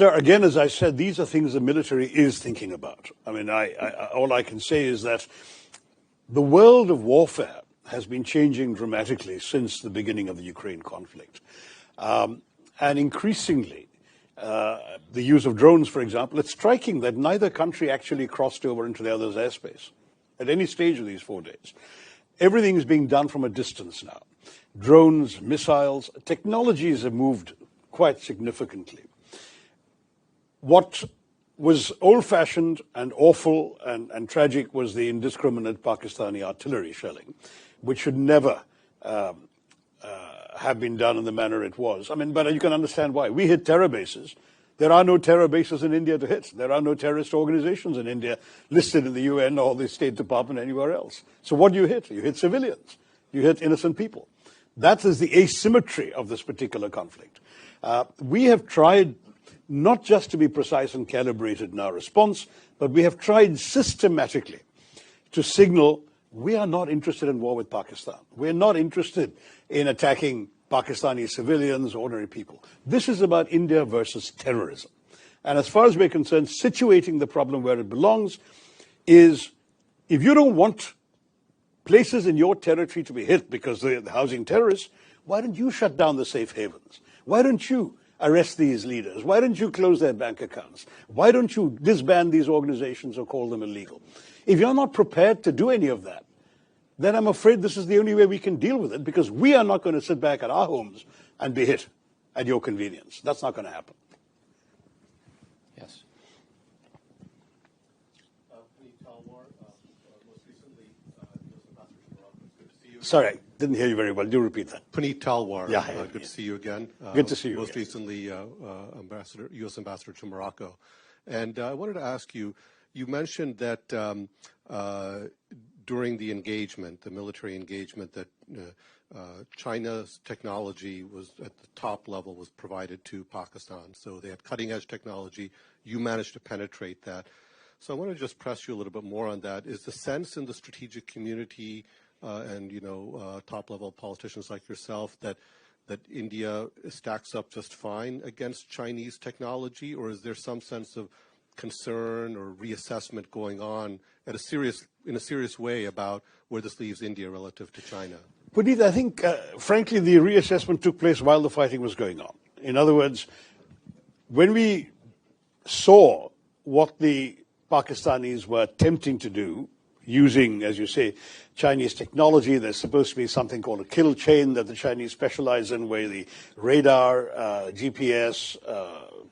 Sir, again, as I said, these are things the military is thinking about. I mean, all I can say is that the world of warfare has been changing dramatically since the beginning of the Ukraine conflict. And increasingly, the use of drones, for example, it's striking that neither country actually crossed over into the other's airspace at any stage of these 4 days. Everything is being done from a distance now. Drones, missiles, technologies have moved quite significantly. What was old-fashioned and awful and tragic was the indiscriminate Pakistani artillery shelling, which should never have been done in the manner it was. I mean, but you can understand why. We hit terror bases. There are no terror bases in India to hit. There are no terrorist organizations in India listed in the UN or the State Department anywhere else. So what do you hit? You hit civilians. You hit innocent people. That is the asymmetry of this particular conflict. We have tried not just to be precise and calibrated in our response, but we have tried systematically to signal we are not interested in war with Pakistan. We're not interested in attacking Pakistani civilians, ordinary people. This is about India versus terrorism. And as far as we're concerned, situating the problem where it belongs is if you don't want places in your territory to be hit because they're housing terrorists, why don't you shut down the safe havens? Why don't you arrest these leaders? Why don't you close their bank accounts? Why don't you disband these organizations or call them illegal? If you're not prepared to do any of that, then I'm afraid this is the only way we can deal with it, because we are not going to sit back at our homes and be hit at your convenience. That's not going to happen. Yes. Sorry, I didn't hear you very well. Do repeat that. Puneet Talwar, yeah, good to see you again. Good to see you Most again. recently, U.S. Ambassador to Morocco. And I wanted to ask you, you mentioned that during the engagement, the military engagement, that China's technology was at the top level was provided to Pakistan. So they had cutting-edge technology. You managed to penetrate that. So I want to just press you a little bit more on that. Is the sense in the strategic community and top-level politicians like yourself that India stacks up just fine against Chinese technology, or is there some sense of concern or reassessment going on in a serious way about where this leaves India relative to China? Puneet, I think, frankly, the reassessment took place while the fighting was going on. In other words, when we saw what the Pakistanis were attempting to do, using, as you say, Chinese technology, there's supposed to be something called a kill chain that the Chinese specialize in, where the radar, GPS,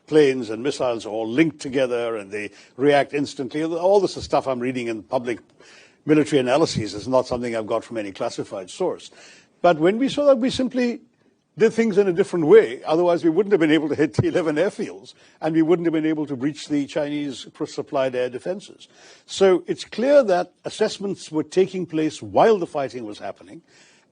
planes and missiles are all linked together and they react instantly. All this is stuff I'm reading in public military analyses. It's not something I've got from any classified source. But when we saw that, we simply did things in a different way. Otherwise, we wouldn't have been able to hit the 11 airfields, and we wouldn't have been able to breach the Chinese supplied air defenses. So it's clear that assessments were taking place while the fighting was happening,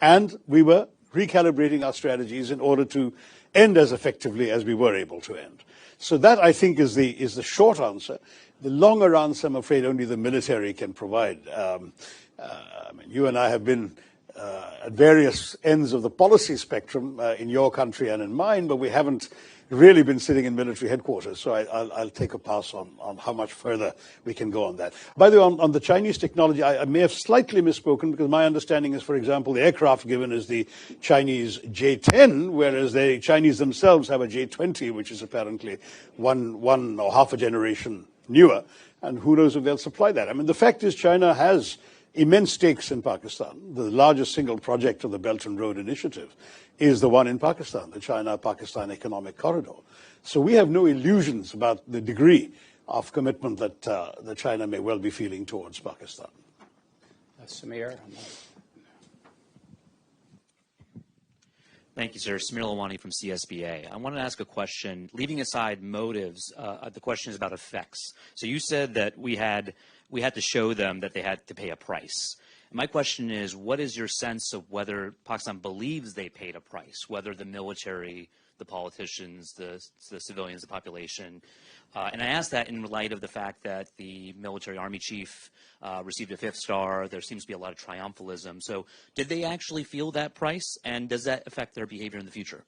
and we were recalibrating our strategies in order to end as effectively as we were able to end. So that, I think, is the short answer. The longer answer, I'm afraid, only the military can provide. I mean, you and I have been at various ends of the policy spectrum in your country and in mine, but we haven't really been sitting in military headquarters. So I'll take a pass on how much further we can go on that. By the way, on the Chinese technology, I may have slightly misspoken, because my understanding is, for example, the aircraft given is the Chinese J-10, whereas the Chinese themselves have a J-20, which is apparently one or half a generation newer. And who knows if they'll supply that. I mean, the fact is China has immense stakes in Pakistan. The largest single project of the Belt and Road Initiative is the one in Pakistan, the China-Pakistan Economic Corridor. So we have no illusions about the degree of commitment that China may well be feeling towards Pakistan. Samir. Thank you, sir. Samir Lawani from CSBA. I wanted to ask a question. Leaving aside motives, the question is about effects. So you said that we had to show them that they had to pay a price. My question is, what is your sense of whether Pakistan believes they paid a price, whether the military, the politicians, the civilians, the population? And I ask that in light of the fact that the military army chief received a 5th star. There seems to be a lot of triumphalism. So did they actually feel that price, and does that affect their behavior in the future?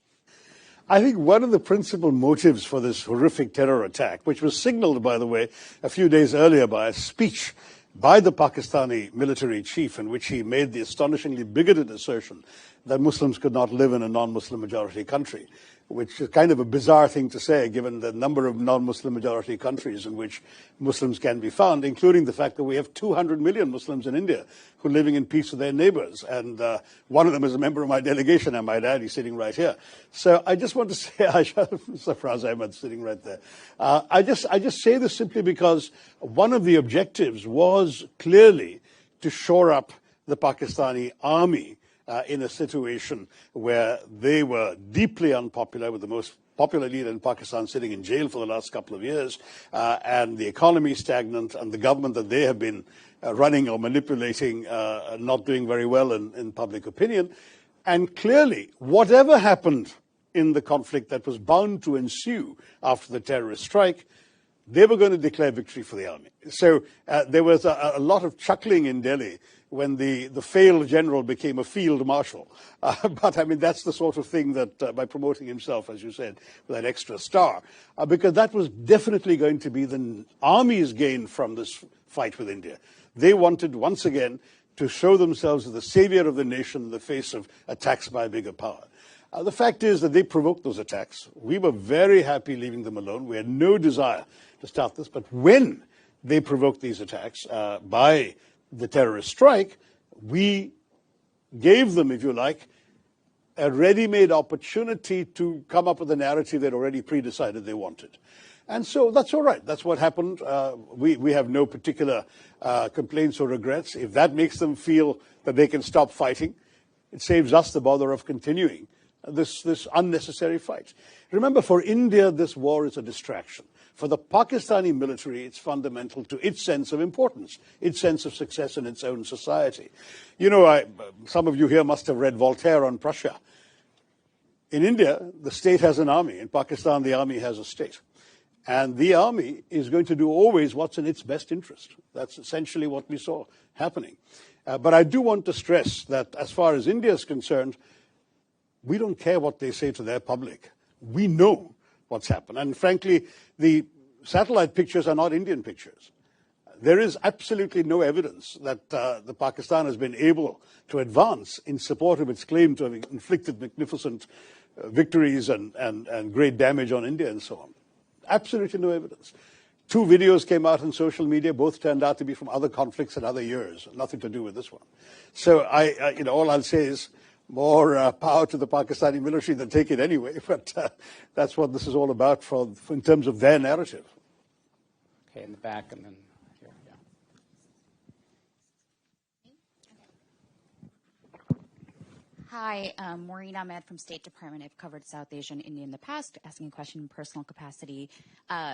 I think one of the principal motives for this horrific terror attack, which was signaled, by the way, a few days earlier by a speech by the Pakistani military chief in which he made the astonishingly bigoted assertion that Muslims could not live in a non-Muslim majority country, which is kind of a bizarre thing to say given the number of non-Muslim majority countries in which Muslims can be found, including the fact that we have 200 million Muslims in India who are living in peace with their neighbors. And one of them is a member of my delegation, I might add. He's sitting right here. So I just want to say, Sarfraz Ahmed sitting right there. I just say this simply because one of the objectives was clearly to shore up the Pakistani army in a situation where they were deeply unpopular, with the most popular leader in Pakistan sitting in jail for the last couple of years, and the economy stagnant, and the government that they have been running or manipulating not doing very well in public opinion. And clearly, whatever happened in the conflict that was bound to ensue after the terrorist strike, they were going to declare victory for the army. So there was a lot of chuckling in Delhi when the failed general became a field marshal. But I mean, that's the sort of thing that by promoting himself, as you said, with that extra star, because that was definitely going to be the army's gain from this fight with India. They wanted, once again, to show themselves as the savior of the nation in the face of attacks by a bigger power. The fact is that they provoked those attacks. We were very happy leaving them alone. We had no desire to start this. But when they provoked these attacks by the terrorist strike, we gave them, if you like, a ready-made opportunity to come up with a narrative they'd already pre-decided they wanted. And so that's all right. That's what happened. We have no particular complaints or regrets. If that makes them feel that they can stop fighting, it saves us the bother of continuing this unnecessary fight. Remember, for India, this war is a distraction. For the Pakistani military, it's fundamental to its sense of importance, its sense of success in its own society. You know, some of you here must have read Voltaire on Prussia. In India, the state has an army. In Pakistan, the army has a state. And the army is going to do always what's in its best interest. That's essentially what we saw happening. But I do want to stress that as far as India is concerned, we don't care what they say to their public. We know what's happened. And frankly, the satellite pictures are not Indian pictures. There is absolutely no evidence that the Pakistan has been able to advance in support of its claim to have inflicted magnificent victories and great damage on India and so on. Absolutely no evidence. 2 videos came out on social media. Both turned out to be from other conflicts and other years. Nothing to do with this one. So all I'll say is more power to the Pakistani military than take it anyway. But that's what this is all about in terms of their narrative. Okay, in the back and then here. Yeah. Hi, Maureen Ahmed from State Department. I've covered South Asia and India in the past, asking a question in personal capacity.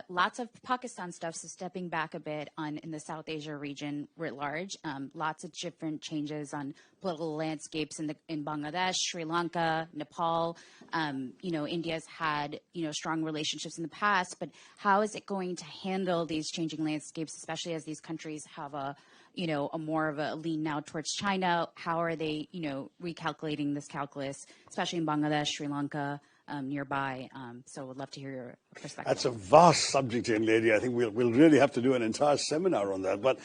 Lots of Pakistan stuff, so stepping back a bit in the South Asia region writ large. Lots of different changes on political landscapes in Bangladesh, Sri Lanka, Nepal. India's had, strong relationships in the past, but how is it going to handle these changing landscapes, especially as these countries have a more of a lean now towards China? How are they, recalculating this calculus, especially in Bangladesh, Sri Lanka, nearby? So would love to hear your perspective. That's a vast subject, young lady. I think we'll really have to do an entire seminar on that. But,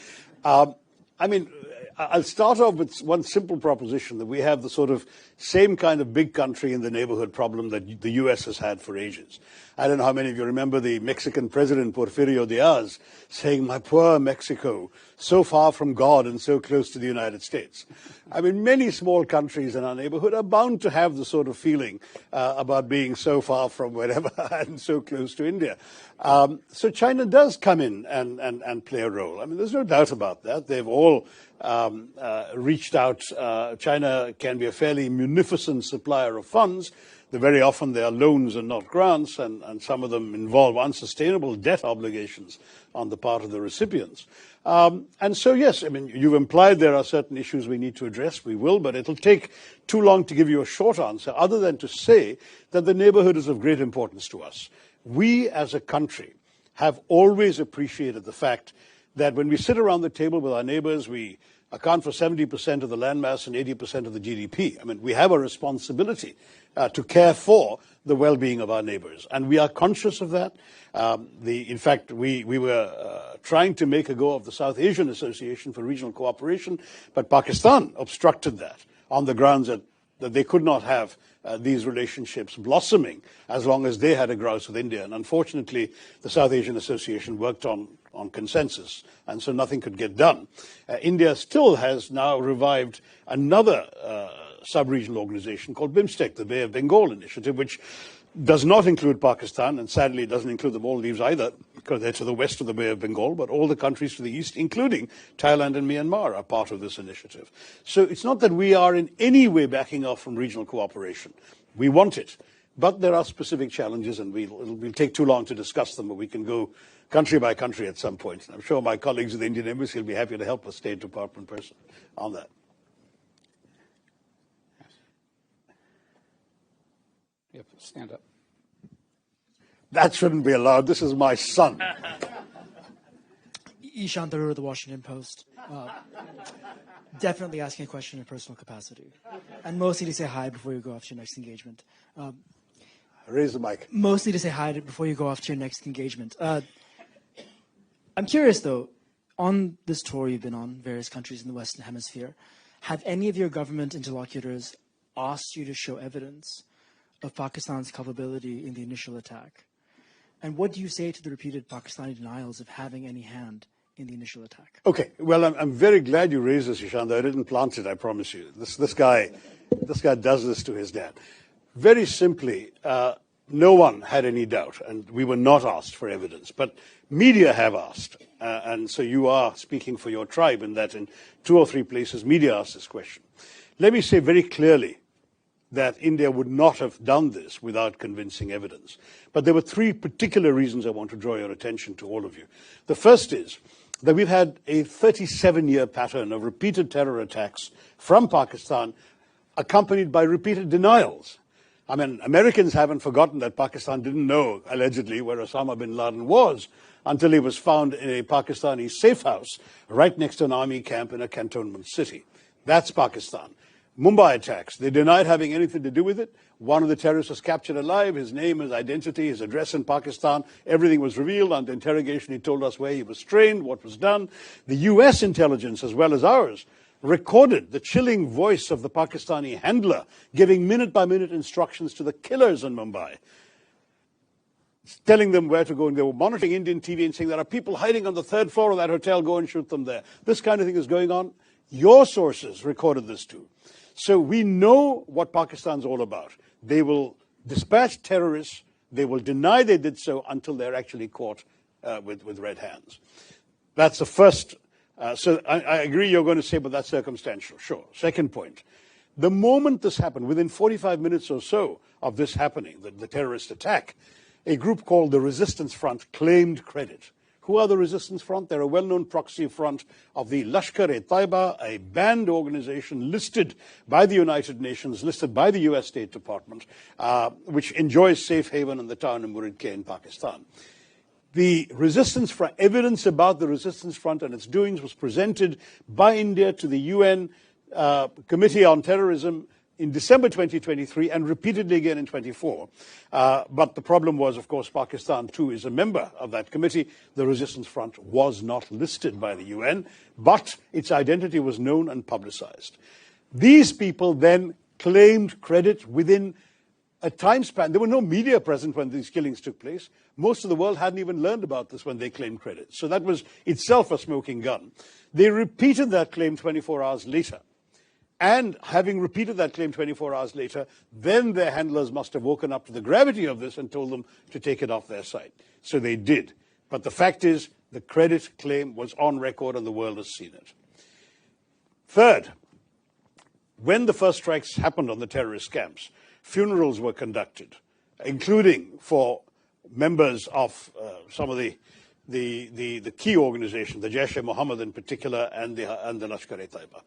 I'll start off with one simple proposition, that we have the sort of same kind of big country in the neighborhood problem that the U.S. has had for ages. I don't know how many of you remember the Mexican president, Porfirio Diaz, saying, "My poor Mexico, so far from God and so close to the United States." I mean, many small countries in our neighborhood are bound to have the sort of feeling about being so far from wherever and so close to India. So China does come in and play a role. I mean, there's no doubt about that. They've all reached out. China can be a fairly munificent supplier of funds. Very often they are loans and not grants, and some of them involve unsustainable debt obligations on the part of the recipients. And so, yes, you've implied there are certain issues we need to address. We will, but it'll take too long to give you a short answer, other than to say that the neighborhood is of great importance to us. We, as a country, have always appreciated the fact that when we sit around the table with our neighbors, we account for 70% of the landmass and 80% of the GDP. We have a responsibility to care for the well-being of our neighbors. And we are conscious of that. In fact, we were trying to make a go of the South Asian Association for Regional Cooperation, but Pakistan obstructed that on the grounds that they could not have these relationships blossoming as long as they had a grouse with India. And unfortunately, the South Asian Association worked on consensus, and so nothing could get done. India still has now revived another sub-regional organization called BIMSTEC, the Bay of Bengal Initiative, which does not include Pakistan, and sadly doesn't include the Maldives either, because they're to the west of the Bay of Bengal, but all the countries to the east, including Thailand and Myanmar, are part of this initiative. So it's not that we are in any way backing off from regional cooperation. We want it, but there are specific challenges, and it'll take too long to discuss them, but we can go country by country at some point. I'm sure my colleagues at the Indian Embassy will be happy to help the State Department person on that. You have to stand up. That shouldn't be allowed. This is my son. Shashi Tharoor of the Washington Post. Definitely asking a question in personal capacity. And mostly to say hi before you go off to your next engagement. Raise the mic. Mostly to say hi before you go off to your next engagement. I'm curious, though, on this tour you've been on, various countries in the Western Hemisphere, have any of your government interlocutors asked you to show evidence of Pakistan's culpability in the initial attack? And what do you say to the repeated Pakistani denials of having any hand in the initial attack? Okay, well, I'm very glad you raised this, Ishant. I didn't plant it, I promise you. This guy does this to his dad. Very simply, no one had any doubt, and we were not asked for evidence. But media have asked, and so you are speaking for your tribe in that in 2 or 3 places media asked this question. Let me say very clearly that India would not have done this without convincing evidence. But there were 3 particular reasons I want to draw your attention to, all of you. The first is that we've had a 37-year pattern of repeated terror attacks from Pakistan, accompanied by repeated denials. I mean, Americans haven't forgotten that Pakistan didn't know, allegedly, where Osama bin Laden was until he was found in a Pakistani safe house right next to an army camp in a cantonment city. That's Pakistan. Mumbai attacks, they denied having anything to do with it. One of the terrorists was captured alive. His name, his identity, his address in Pakistan, everything was revealed. Under interrogation, he told us where he was trained, what was done. The US intelligence, as well as ours, recorded the chilling voice of the Pakistani handler giving minute-by-minute instructions to the killers in Mumbai, telling them where to go. And they were monitoring Indian TV and saying, there are people hiding on the 3rd floor of that hotel, go and shoot them there. This kind of thing is going on. Your sources recorded this too. So we know what Pakistan's all about. They will dispatch terrorists. They will deny they did so until they're actually caught with red hands. That's the first. So I agree you're going to say, but that's circumstantial. Sure. Second point. The moment this happened, within 45 minutes or so of this happening, the terrorist attack, a group called the Resistance Front claimed credit. Who are the Resistance Front? They're a well-known proxy front of the Lashkar-e-Taiba, a banned organization listed by the United Nations, listed by the US State Department, which enjoys safe haven in the town of Muridke in Pakistan. The Resistance Front, evidence about the Resistance Front and its doings was presented by India to the UN Committee on Terrorism in December 2023 and repeatedly again in 24. But the problem was, of course, Pakistan too is a member of that committee. The Resistance Front was not listed by the UN, but its identity was known and publicized. These people then claimed credit within a time span. There were no media present when these killings took place. Most of the world hadn't even learned about this when they claimed credit. So that was itself a smoking gun. They repeated that claim 24 hours later. And having repeated that claim 24 hours later, then their handlers must have woken up to the gravity of this and told them to take it off their site. So they did. But the fact is, the credit claim was on record and the world has seen it. Third, when the first strikes happened on the terrorist camps, funerals were conducted, including for members of some of the key organizations, the Jaish-e-Mohammed in particular, and the Lashkar-e-Taiba.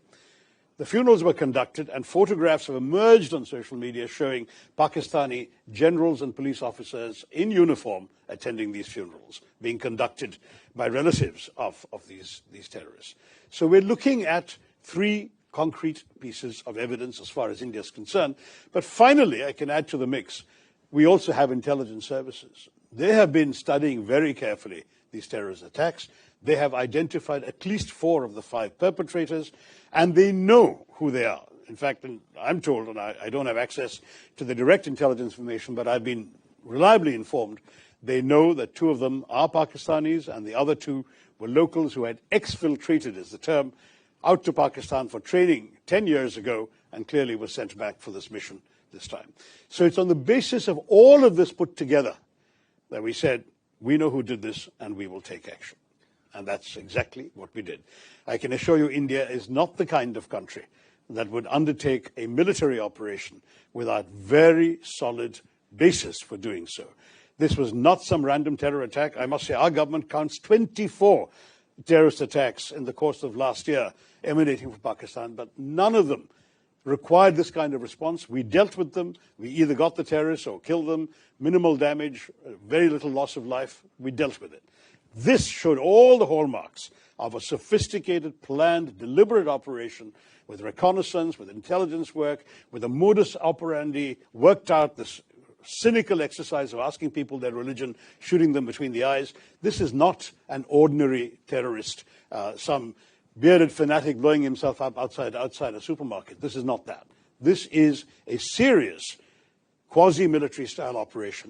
The funerals were conducted, and photographs have emerged on social media showing Pakistani generals and police officers in uniform attending these funerals, being conducted by relatives of these terrorists. So we're looking at 3 concrete pieces of evidence as far as India is concerned. But finally, I can add to the mix, we also have intelligence services. They have been studying very carefully these terrorist attacks. They have identified at least 4 of the 5 perpetrators, and they know who they are. In fact, I'm told, and I don't have access to the direct intelligence information, but I've been reliably informed, they know that 2 of them are Pakistanis, and the other 2 were locals who had exfiltrated, is the term, out to Pakistan for training 10 years ago, and clearly were sent back for this mission this time. So it's on the basis of all of this put together that we said, we know who did this, and we will take action. And that's exactly what we did. I can assure you India is not the kind of country that would undertake a military operation without very solid basis for doing so. This was not some random terror attack. I must say our government counts 24 terrorist attacks in the course of last year emanating from Pakistan, but none of them required this kind of response. We dealt with them. We either got the terrorists or killed them. Minimal damage, very little loss of life. We dealt with it. This showed all the hallmarks of a sophisticated, planned, deliberate operation with reconnaissance, with intelligence work, with a modus operandi worked out, this cynical exercise of asking people their religion, shooting them between the eyes. This is not an ordinary terrorist, some bearded fanatic blowing himself up outside a supermarket. This is not that. This is a serious quasi-military style operation